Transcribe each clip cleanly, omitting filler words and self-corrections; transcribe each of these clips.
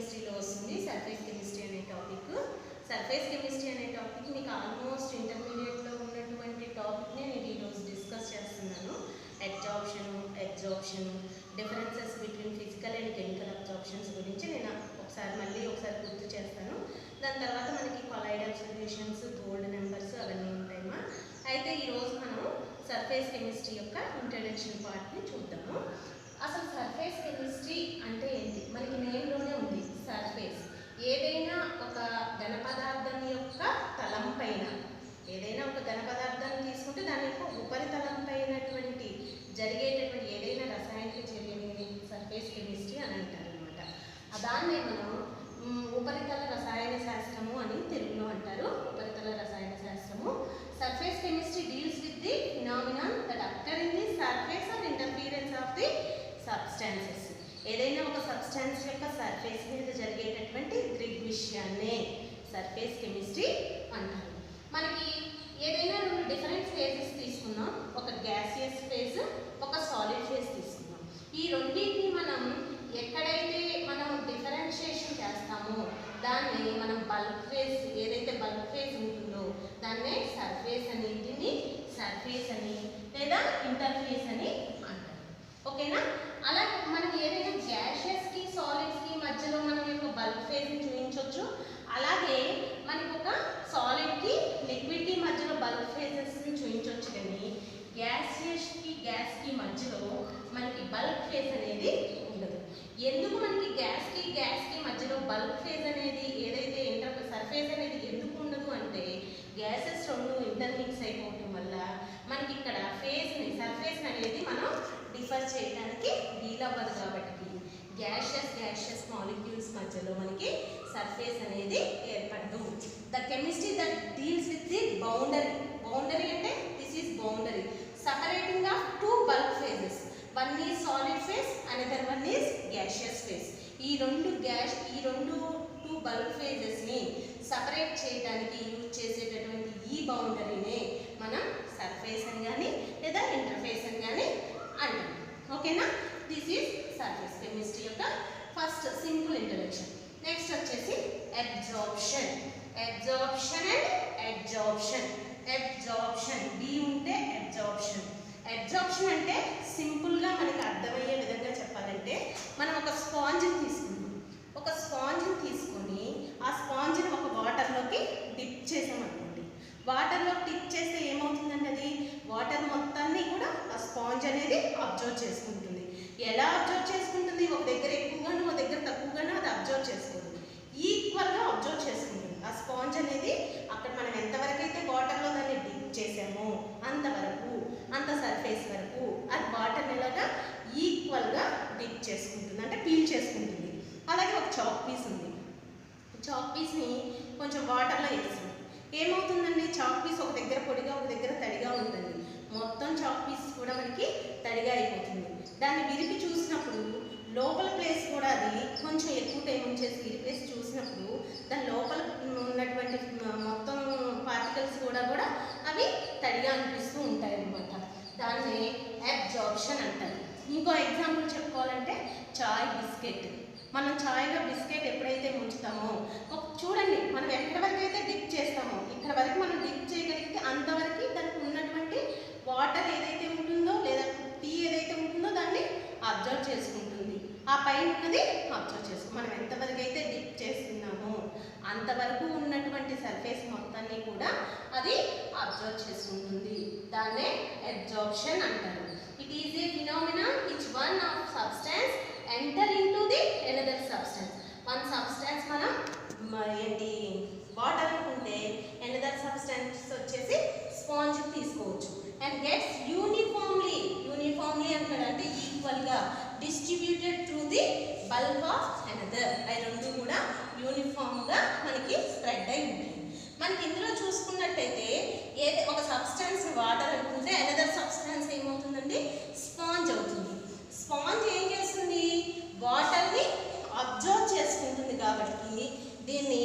కెమిస్ట్రీలో వస్తుంది surface chemistry అనే టాపిక్. సర్ఫేస్ కెమిస్ట్రీ అనే టాపిక్ మీకు ఆల్మోస్ట్ ఇంటర్మీడియట్లో ఉన్నటువంటి టాపిక్నే నేను ఈరోజు డిస్కస్ చేస్తున్నాను. Absorption, differences between physical and chemical absorptions గురించి నేను మళ్ళీ ఒకసారి గుర్తు చేస్తాను. దాని తర్వాత మనకి కొలాయిడల్ సొల్యూషన్స్, గోల్డ్ నెంబర్స్ అవన్నీ ఉంటాయమ్మా. అయితే ఈరోజు మనం సర్ఫేస్ కెమిస్ట్రీ యొక్క ఇంట్రడక్షన్ పార్ట్ని చూద్దాము. అసలు సర్ఫేస్ కెమిస్ట్రీ అంటే ఏంటి? మనకి నేమ్లోనే ఉంది సర్ఫేస్. ఏదైనా ఒక ఘన పదార్థం యొక్క తలం పైన, ఏదైనా ఒక ఘన పదార్థాన్ని తీసుకుంటే దాని యొక్క ఉపరితలం పైనటువంటి జరిగేటటువంటి ఏదైనా రసాయనిక చర్యని సర్ఫేస్ కెమిస్ట్రీ అని అంటారు అనమాట. దాన్నే మనం ఉపరితల రసాయన శాస్త్రము అని తెలుగులో అంటారు. ఉపరితల రసాయన శాస్త్రము. Surface chemistry deals with the phenomenon that occur in the surface or interference of the substances. ఏదైనా ఒక సబ్స్టాన్స్ యొక్క సర్ఫేస్ మీద జరిగేటటువంటి దృగ్విషయాన్నే సర్ఫేస్ కెమిస్ట్రీ అంటారు. మనకి ఏదైనా రెండు డిఫరెంట్ ఫేజెస్ తీసుకున్నాం. ఒక గ్యాసియస్ ఫేజ్, ఒక సాలిడ్ ఫేజ్ తీసుకున్నాం. ఈ రెండింటిని మనం ఎక్కడైతే మనం డిఫరెన్షియేషన్ చేస్తామో దాన్ని మనం బల్క్ ఫేజ్, ఏదైతే బల్క్ ఫేజ్ ఉంటుందో దాన్నే సర్ఫేస్ అని, దీన్ని సర్ఫేస్ అని లేదా ఇంటర్ఫేస్ అని అంటారు. ఓకేనా? అలా మనం ఏదైనా గ్యాషియస్కి సాలిడ్స్కి మధ్యలో మనం యొక్క బల్క్ ఫేజ్ని చూపించవచ్చు. అలాగే మనకు ఒక సాలిడ్కి లిక్విడ్కి మధ్యలో బల్క్ ఫేజెస్ని చూపించవచ్చు. కానీ గ్యాసియస్కి గ్యాస్కి మధ్యలో మనకి బల్క్ ఫేజ్ అనేది ఉండదు. ఎందుకు మనకి గ్యాస్కి మధ్యలో బల్క్ ఫేజ్ అనేది, ఏదైతే సర్ఫేస్ అనేది ఎందుకు ఉండదు అంటే, గ్యాసెస్ రెండు ఇంటర్మిక్స్ అయిపోవటం వల్ల మనకి ఇక్కడ సర్ఫేస్ అనేది మనం డిఫర్ చేయడానికి వీలవ్వదు. కాబట్టి గ్యాషియస్ మాలిక్యూల్స్ మధ్యలో మనకి సర్ఫేస్ అనేది ఏర్పడదు. The chemistry that deals with the boundary అంటే this is boundary separating of two bulk phases. One is solid phase, another one is gaseous phase. ఈ రెండు టూ బల్క్ ఫేజెస్ ని సెపరేట్ చేయడానికి use చేసేటటువంటి ఈ బౌండరీనే మనం సర్ఫేస్ అని కానీ లేదా ఇంటర్ఫేస్ అని కానీ అంటాం. ఓకేనా? దిస్ ఈజ్ సర్ఫేస్ కెమిస్ట్రీ యొక్క ఫస్ట్ సింపుల్ ఇంట్రడక్షన్. నెక్స్ట్ వచ్చేసి అబ్జార్ప్షన్ అండ్ అబ్జార్ప్షన్ బి ఉంటే అబ్జార్ప్షన్ అంటే సింపుల్గా మనకి అర్థమయ్యే విధంగా చెప్పాలంటే, మనం ఒక స్పాంజ్ని తీసుకొని ఆ స్పాంజ్ని ఒక వాటర్లోకి డిప్ చేసామనుకోండి. వాటర్లో డిప్ చేస్తే ఏమవుతుందండి? అది వాటర్ మొత్తాన్ని కూడా ఆ స్పాంజ్ అనేది అబ్జర్వ్ చేసుకుంటుంది. ఎలా అబ్జర్వ్ చేసుకుంటుంది? ఒక దగ్గర ఎక్కువగాను ఒక దగ్గర తక్కువగాను అది అబ్జర్వ్ చేసుకుంటుంది. ఈక్వల్గా అబ్జర్వ్ చేసుకుంటుంది. ఆ స్పాంజ్ అనేది అక్కడ మనం ఎంతవరకు అయితే వాటర్లో దాన్ని డిప్ చేసామో అంత సర్ఫేస్ వరకు అది వాటర్ని ఎలాగా ఈక్వల్గా డిప్ చేసుకుంటుంది, అంటే పీల్ చేసుకుంటుంది. అలాగే ఒక చాక్ పీస్ ఉంది. చాక్ పీస్ని కొంచెం వాటర్లో వేసాం. ఏమవుతుందండి? చాక్ పీస్ ఒక దగ్గర పొడిగా ఒక దగ్గర తడిగా ఉంటుంది. మొత్తం చాక్ పీస్ కూడా మనకి తడిగా అయిపోతుంది. దాన్ని విరిపి చూసినప్పుడు లోపల ప్లేస్ కూడా అది కొంచెం ఎక్కువ టైం ఉంచేసి విరిపేసి చూసినప్పుడు దాని లోపల ఉన్నటువంటి మొత్తం పార్టికల్స్ కూడా అవి తడిగా అనిపిస్తూ ఉంటాయి అన్నమాట. దాన్ని అబ్జార్ప్షన్ అంటారు. ఇంకో ఎగ్జాంపుల్ చెప్పుకోవాలంటే చాయ్ బిస్కెట్. మనం చాయ్లో బిస్కెట్ ఎప్పుడైతే ముంచుతామో చూడండి, మనం ఎక్కడి వరకు అయితే డిప్ చేస్తామో ఇక్కడ వరకు మనం డిప్ చేయగలిగితే అంతవరకు దానికి ఉన్నటువంటి వాటర్ ఏదైతే ఉంటుందో లేదా టీ ఏదైతే ఉంటుందో దాన్ని అబ్జర్వ్ చేసుకుంటుంది. ఆ పైన ఉన్నది అబ్జర్వ్ చేసుకుంటుంది. మనం ఎంతవరకు అయితే డిప్ చేస్తున్నామో అంతవరకు ఉన్నటువంటి సర్ఫేస్ మొత్తాన్ని కూడా అది అబ్జర్వ్ చేసుకుంటుంది. దాన్నే అబ్జార్ప్షన్ అంటారు. It is A phenomena which one of substance enter into the another substance. One substance మనం వాటర్ అనుకుంటే అనదర్ సబ్స్టాన్స్ వచ్చేసి స్పాంజ్ తీసుకోవచ్చు. అండ్ గెట్స్ యూనిఫామ్లీ అంటాడు, అంటే ఈక్వల్గా distributed through the bulk of another. అవి రెండు కూడా యూనిఫామ్గా మనకి స్ప్రెడ్ అయి ఉంటాయి. మనకి ఇందులో చూసుకున్నట్టయితే ఒక సబ్స్టాన్స్ వాటర్ అనుకుంటే అనదర్ సబ్స్టాన్స్ ఏమవుతుందండి? స్పాంజ్ అవుతుంది. స్పాంజ్ ఏం చేస్తుంది? వాటర్ని అబ్జర్వ్ చేసుకుంటుంది. కాబట్టి దీన్ని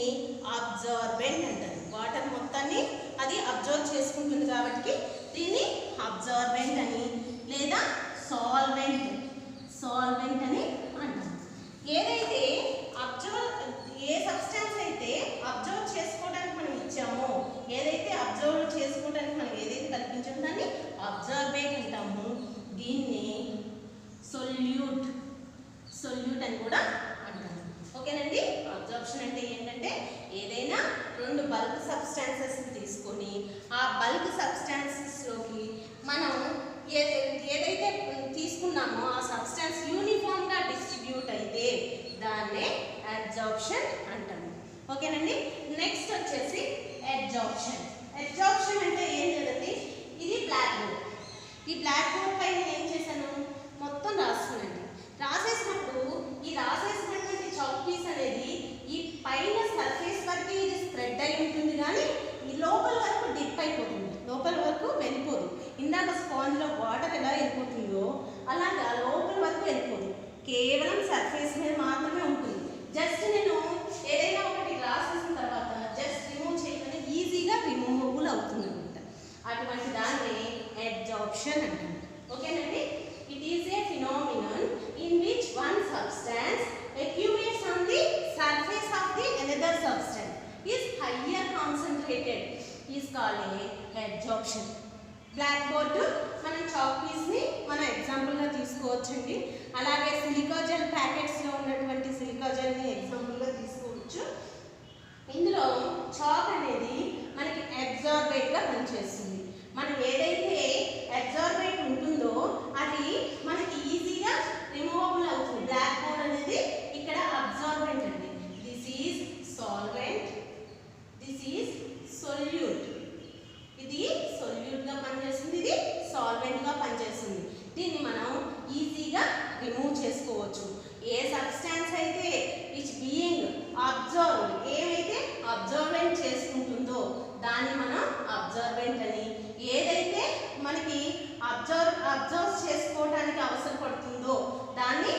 అబ్జార్బెంట్ అంటారు. వాటర్ మొత్తాన్ని అది అబ్జర్వ్ చేసుకుంటుంది కాబట్టి దీన్ని అబ్జార్బెంట్ అని లేదా సాల్వెంట్ అని అంటారు. ఏదైతే అబ్జర్వ్ అబ్జార్బేట్ అంటాము. దీన్ని సొల్యూట్ అని కూడా అంటాము. ఓకేనండి. అబ్జార్ప్షన్ అంటే ఏంటంటే ఏదైనా రెండు బల్క్ సబ్స్టాన్సెస్ తీసుకొని ఆ బల్క్ సబ్స్టాన్సెస్లోకి మనం ఏదైతే తీసుకున్నామో ఆ సబ్స్టాన్స్ యూనిఫామ్గా డిస్ట్రిబ్యూట్ అయితే దాన్నే అబ్జార్ప్షన్ అంటాము. ఓకేనండి. నెక్స్ట్ వచ్చేసి అబ్జార్ప్షన్. అబ్జార్ప్షన్ అంటే ఏం లేదండి, ఇది బ్లాక్ బోర్డ్. ఈ బ్లాక్ బోర్డ్ పైన ఏం చేశాను, మొత్తం రాస్తున్నాను. రాసేసినప్పుడు ఈ రాసేసినటువంటి చాక్ పీస్ అనేది ఈ పైన సర్ఫేస్ వరకు ఇది స్ప్రెడ్ అయి ఉంటుంది, కానీ ఈ లోపల వరకు డిప్ అయిపోతుంది, లోపల వరకు వెళ్ళిపోదు. ఇందాక స్పాంజ్లో వాటర్ ఎలా వెళ్ళిపోతుందో అలాగా లోపల వరకు వెళ్ళిపోదు, కేవలం సర్ఫేస్ మీద మాత్రమే ఉంటుంది. జస్ట్ నేను ఏదైనా ఒకటి రాసేసిన తర్వాత జస్ట్ రిమూవ్ చేయగానే ఈజీగా రిమూవబుల్ అవుతుంది అనమాట. అటువంటి దాన్ని అబ్జార్ప్షన్ అంటాం. ఓకేనండి. It is a phenomenon in which one substance accumulates on the surface of the another substance is higher concentrated is called a absorption. Black board మనం చాక్ పీస్ని మన ఎగ్జాంపుల్గా తీసుకోవచ్చండి. అలాగే సిలికాజెల్ ప్యాకెట్స్లో ఉన్నటువంటి సిలికాజెల్ని ఎగ్జాంపుల్గా తీసుకోవచ్చు. ఇందులో చాక్ అనేది మనకి అబ్జార్బేట్గా పనిచేస్తుంది. మనం ఏదైతే అబ్జార్బేట్ ఉంటుందో అది మనకి ఈజీగా రిమూవబుల్ అవుతుంది. బ్లాక్ బోర్డ్ అనేది ఇక్కడ అబ్జార్బెంట్ అండి. This is solvent, this is solute. ఇది సొల్యూట్గా పనిచేస్తుంది, ఇది సాల్వెంట్గా పనిచేస్తుంది. దీన్ని మనం ఈజీగా రిమూవ్ చేసుకోవచ్చు. ఏ సబ్స్టాన్స్ అయితే విచ్ బీయింగ్ అబ్జర్వ్డ్, ఏమైతే అబ్జర్వెంట్ చేసుకుంటుందో దాన్ని మనం అబ్జర్వెంట్ అని, ఏదైతే మనకి అబ్జర్వ్ చేసుకోవడానికి అవసరపడుతుందో దాన్ని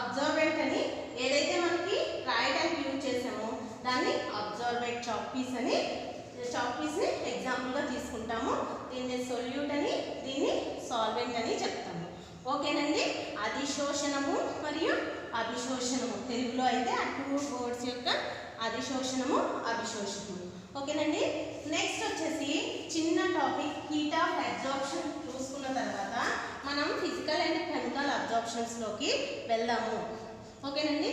అబ్జర్వెంట్ అని, ఏదైతే మనకి రాయడానికి యూజ్ చేసామో దాన్ని అబ్జర్వేట్ చాక్ పీస్ అని, చాక్ పీస్ని ఎగ్జాంపుల్గా తీసుకుంటాము. దీన్ని సొల్యూట్ అని, దీన్ని సాల్వెంట్ అని చెప్తాము. ఓకేనండి. అధిశోషణము మరియు అభిశోషణము, తెలుగులో అయితే ఆ టూ వర్డ్స్ యొక్క అధిశోషణము అభిశోషణము. ఓకేనండి. నెక్స్ట్ వచ్చేసి చిన్న టాపిక్ హీట్ ఆఫ్ అబ్జార్ప్షన్ చూసుకున్న తర్వాత మనం ఫిజికల్ అండ్ కెమికల్ అబ్జార్ప్షన్స్లోకి వెళ్దాము. ఓకేనండి.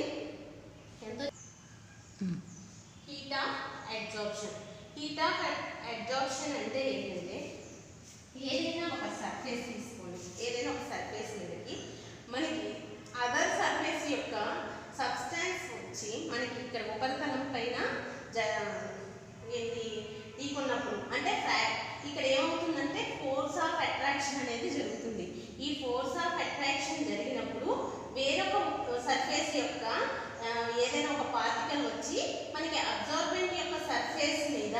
Heat of absorption. Heat of absorption అంటే ఏంటంటే ఏదైనా ఒక సర్ఫేస్ తీసుకోండి, ఏదైనా ఒక సర్ఫేస్ మీదకి మనకి అదర్ సర్ఫేస్ యొక్క సబ్స్టాన్స్ వచ్చి మనకి ఇక్కడ ఉపరితలం పైన ఏంటి తీసుకున్నప్పుడు అంటే ఇక్కడ ఏమవుతుందంటే ఫోర్స్ ఆఫ్ అట్రాక్షన్ అనేది జరుగుతుంది. ఈ ఫోర్స్ ఆఫ్ అట్రాక్షన్ జరిగినప్పుడు వేరొక సర్ఫేస్ యొక్క ఏదైనా ఒక పార్టికల్ వచ్చి మనకి అబ్జార్బెంట్ యొక్క సర్ఫేస్ మీద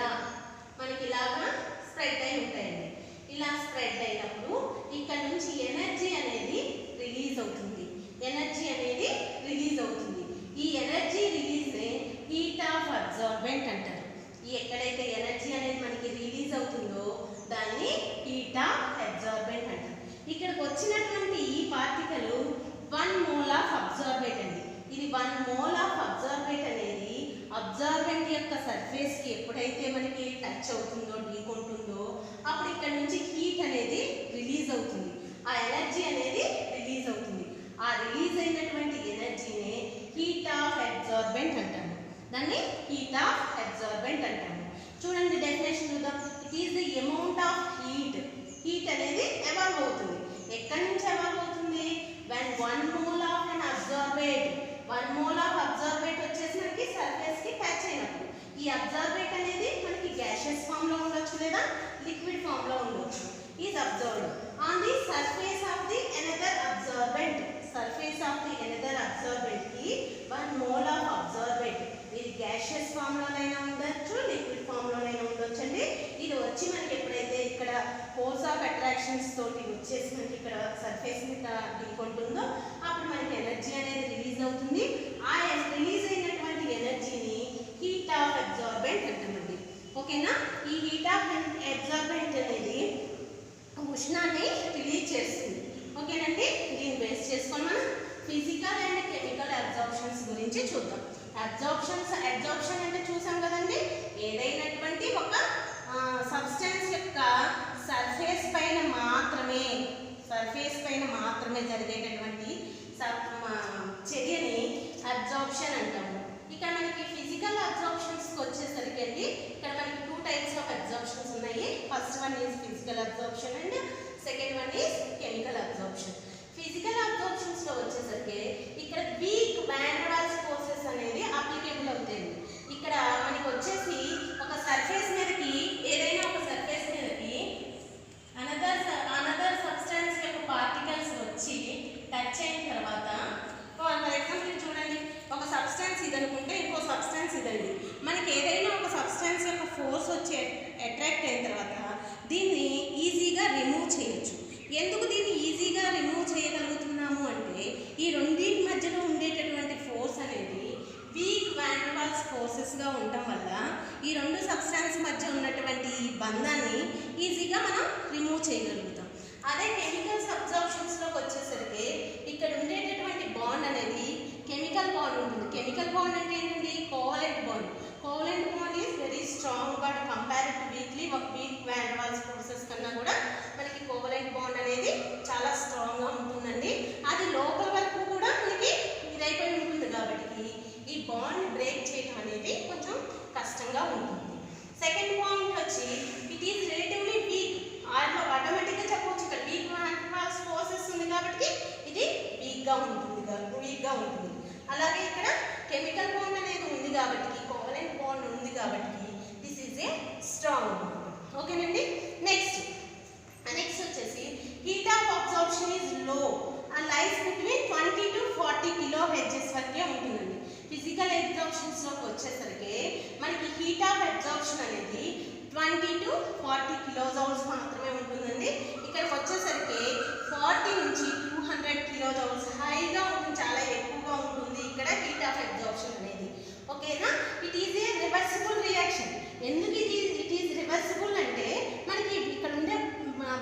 మనకి ఇలాగా స్ప్రెడ్ అయి ఉంటాయండి. ఇలా స్ప్రెడ్ అయినప్పుడు ఇక్కడ నుంచి ఎనర్జీ అనేది రిలీజ్ అవుతుంది. ఎనర్జీ అనేది రిలీజ్ అవుతుంది. ఈ ఎనర్జీ రిలీజ్నే హీట్ ఆఫ్ అబ్జార్బెంట్ అంటారు. ఎక్కడైతే ఎనర్జీ అనేది మనకి రిలీజ్ అవుతుందో దాన్ని హీట్ ఆఫ్ అబ్జార్బెంట్ అంటారు. ఇక్కడికి వచ్చినటువంటి ఈ పార్టికల్ 1 మోల్ ఆఫ్ అబ్జార్బెంట్ అండి. ఇది 1 మోల్ ఆఫ్ అబ్జార్బెంట్ అనేది అబ్జార్బెంట్ యొక్క సర్ఫేస్కి ఎప్పుడైతే మనకి టచ్ అవుతుందో, ఢీకొంటుందో అప్పుడు ఇక్కడ నుంచి హీట్ అనేది రిలీజ్ అవుతుంది. ఆ ఎనర్జీ అనేది రిలీజ్ అవుతుంది. ఆ రిలీజ్ అయినటువంటి ఎనర్జీనే హీట్ ఆఫ్ అబ్జార్బెంట్ అంటాము. దాన్ని హీట్ ఆఫ్ అబ్జార్బెంట్ అంటాము. చూడండి డెఫినేషన్ చూద్దాం. It is the amount of heat. Heat అనేది ఎవాల్వ్ అవుతుంది. ఎక్కడి నుంచి ఎవాల్వ్ అవుతుంది? when 1 mole of an absorbate, 1 mole of absorbate వచ్చేసి మనకి సర్ఫేస్ కి టచ్ అయినప్పుడు ఈ అబ్జార్బేట్ అనేది మనకి గ్యాషియస్ ఫామ్ లో ఉండొచ్చు లేదా లిక్విడ్ ఫామ్ లో ఉండొచ్చు. Is observed on the surface of the another absorbent. Surface of the another absorbent కి 1 మోల్ ఆఫ్ అబ్జార్బెంట్, ఇది గ్యాషియస్ ఫామ్ లోనైనా ఉండొచ్చు, లిక్విడ్ ఫామ్ లోనైనా ఉండొచ్చు అండి. ఇది వచ్చి మనకి ఎప్పుడైతే ఇక్కడ ఫోర్స్ ఆఫ్ అట్రాక్షన్స్ తోటి వచ్చేసి మనకి ఇక్కడ సర్ఫేస్ మీద ఢీకొంటుందో అప్పుడు మనకి ఎనర్జీ అనేది రిలీజ్ అవుతుంది. ఆ రిలీజ్ అయినటువంటి ఎనర్జీని హీట్ ఆఫ్ అబ్జార్బెంట్ అంటామండి. ఓకేనా. ఈ హీట్ ఆఫ్ అబ్జార్బెంట్ అనేది ఉష్ణాన్ని రిలీజ్ చేస్తుంది. ఓకేనండి. దీన్ని బేస్ చేసుకొని మనం ఫిజికల్ అండ్ కెమికల్ అబ్జార్ప్షన్స్ గురించి చూద్దాం. అబ్జార్ప్షన్ అంటే చూసాం కదండి, ఏదైనటువంటి ఒక సబ్స్టెన్స్ యొక్క సర్ఫేస్ పైన మాత్రమే జరిగేటటువంటి చర్యని అబ్జార్ప్షన్ అంటాము. ఇక్కడ మనకి ఫిజికల్ అబ్జార్ప్షన్స్కి వచ్చేసరికి అండి ఇక్కడ మనకి 2 టైప్స్ ఆఫ్ అబ్జార్ప్షన్స్ ఉన్నాయి. First one is physical absorption and second one is chemical absorption. ఫిజికల్ అబ్జార్ప్షన్స్లో వచ్చేసరికి ఇక్కడ weak van der Waals forces అనేది అప్లికేబుల్ అవుతాయి. ఇక్కడ మనకి వచ్చేసి ఒక సర్ఫేస్ మీదకి ఏదైనా ఒక సర్ఫేస్ మీదకి అనదర్ సబ్స్టెన్స్ యొక్క పార్టికల్స్ వచ్చి టచ్ అయిన తర్వాత ఫర్ ఎగ్జాంపుల్ చూడండి, ఒక సబ్స్టెన్స్ ఇది అనుకుంటే ఇంకో సబ్స్టెన్స్ ఇదండి. మనకి ఏదైనా ఒక సబ్స్టెన్స్ యొక్క ఫోర్స్ వచ్చి అట్రాక్ట్ అయిన తర్వాత దీన్ని ఈజీగా రిమూవ్ చేయొచ్చు. ఎందుకు దీన్ని ఈజీగా రిమూవ్ చేయగలుగుతున్నాము అంటే ఈ రెండింటి మధ్యలో ఉండేటటువంటి ఫోర్స్ అనేది వీక్ వాన్ డెర్ వాల్స్ ఫోర్సెస్గా ఉండటం వల్ల ఈ రెండు సబ్స్టెన్స్ మధ్య ఉన్నటువంటి ఈ బంధాన్ని ఈజీగా మనం రిమూవ్ చేయగలుగుతాం. అదే కెమికల్స్ అబ్జార్ప్షన్స్లోకి వచ్చేసరికి ఇక్కడ ఉండేటటువంటి బాండ్ అనేది కెమికల్ బాండ్ ఉంటుంది. కెమికల్ బాండ్ అంటే ఏంటండి? Covalent bond. Covalent bond is very strong, but compare to weak van der Waals forces కన్నా కూడా మనకి కోవలెంట్ బాండ్ అనేది చాలా స్ట్రాంగ్గా ఉంటుందండి. అది లోపల వరకు కూడా మనకి ఇదైపోయి ఉంటుంది కాబట్టి ఈ బాండ్ బ్రేక్ చేయడం అనేది కొంచెం కష్టంగా ఉంటుంది. సెకండ్ పాయింట్ వచ్చి ఇట్ ఈస్ రిలేటివ్లీ వీక్. ఆటోమేటిక్గా చెప్పవచ్చు ఇక్కడ weak van der Waals forces ఉంది కాబట్టి ఇది వీక్గా ఉంటుంది. అలాగే ఇక్కడ కెమికల్ బాండ్ అనేది ఉంది కాబట్టి, కోవలెంట్ బాండ్ ఉంది కాబట్టి this is a strong bond. ఓకేనండి. నెక్స్ట్ వచ్చేసి heat of absorption is low and lies between 20 to 40 kHz వరకే ఉంటుందండి. ఫిజికల్ అబ్జార్ప్షన్స్లోకి వచ్చేసరికి మనకి హీట్ ఆఫ్ అబ్జార్ప్షన్ అనేది 20 to 40 kJ మాత్రమే ఉంటుందండి. ఇక్కడికి వచ్చేసరికి 40 నుంచి 200 kJ హైగా ఉంటుంది, చాలా ఎక్కువగా ఉంటుంది ఇక్కడ హీట్ ఆఫ్ అబ్జార్ప్షన్ అనేది. ఓకేనా. It is a reversible reaction. ఎందుకు ఇట్ ఈజ్ రివర్సిబుల్ అంటే మనకి ఇక్కడ ఉండే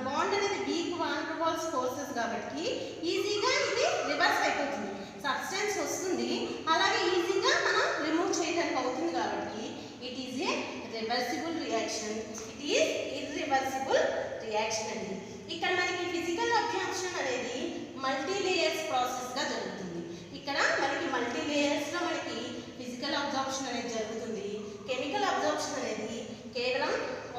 బాండ్ అనేది weak van der Waals forces కాబట్టి ఈజీగా ఇది రివర్స్ అయిపోతుంది. సబ్స్టెన్స్ వస్తుంది, అలాగే ఈజీగా మనం రిమూవ్ చేయడానికి అవుతుంది కాబట్టి it is a reversible reaction. It is irreversible reaction అండి. ఇక్కడ మనకి ఫిజికల్ అబ్జార్ప్షన్ అనేది మల్టీ లేయర్స్ ప్రాసెస్గా జరుగుతుంది. ఇక్కడ మనకి మల్టీ లేయర్స్లో మనకి ఫిజికల్ అబ్జార్ప్షన్ అనేది జరుగుతుంది. కెమికల్ అబ్జార్ప్షన్ అనేది కేవలం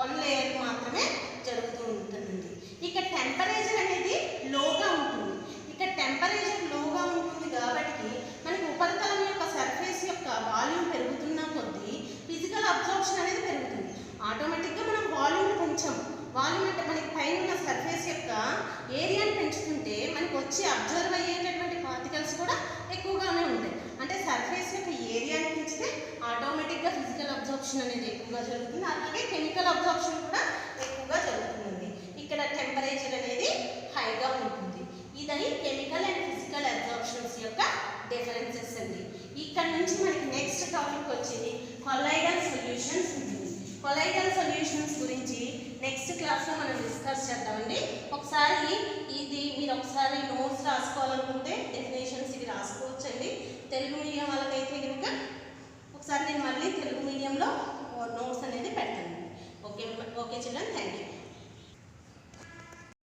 1 లేయర్ మాత్రమే జరుగుతూ ఉంటుందండి. ఇక్కడ టెంపరేచర్ అనేది లోగా ఉంటుంది. ఇక్కడ టెంపరేచర్ లోగా ఉంటుంది కాబట్టి మనకి ఉపరితలం యొక్క సర్ఫేస్ యొక్క వాల్యూమ్ పెరుగుతున్న కొద్దీ ఫిజికల్ అబ్జార్ప్షన్ అనేది పెరుగుతుంది. ఆటోమేటిక్గా మనం వాల్యూమ్ పెంచాము. వాల్యూమ్ అంటే మనకి పైన ఉన్న సర్ఫేస్ యొక్క ఏరియాని పెంచుతుంటే మనకి వచ్చి అబ్జర్వ్ అయ్యేటటువంటి పార్టికల్స్ కూడా ఎక్కువగానే ఉంటాయి. అంటే సర్ఫేస్ యొక్క ఏరియాని పెంచితే ఆటోమేటిక్గా ఫిజికల్ అబ్జార్ప్షన్ అనేది ఎక్కువగా జరుగుతుంది. అలాగే కెమికల్ అబ్జార్ప్షన్ కూడా ఎక్కువగా జరుగుతుంది. ఇక్కడ టెంపరేచర్ అనేది హైగా ఉంటుంది. ఇదని కెమికల్ అండ్ ఫిజికల్ అబ్జార్ప్షన్స్ యొక్క డిఫరెన్సెస్ అండి. ఇక్కడ నుంచి మనకి నెక్స్ట్ టాపిక్ వచ్చేది కొలైడల్ సొల్యూషన్స్ ఉంటుంది. కొలైడల్ సొల్యూషన్స్ గురించి నెక్స్ట్ క్లాస్లో మనం డిస్కస్ చేద్దామండి. ఒకసారి ఇది మీరు ఒకసారి నోట్స్ రాసుకోవాలనుకుంటే డెఫినేషన్స్ ఇవి రాసుకోవచ్చండి. తెలుగు మీడియం వాళ్ళకైతే కనుక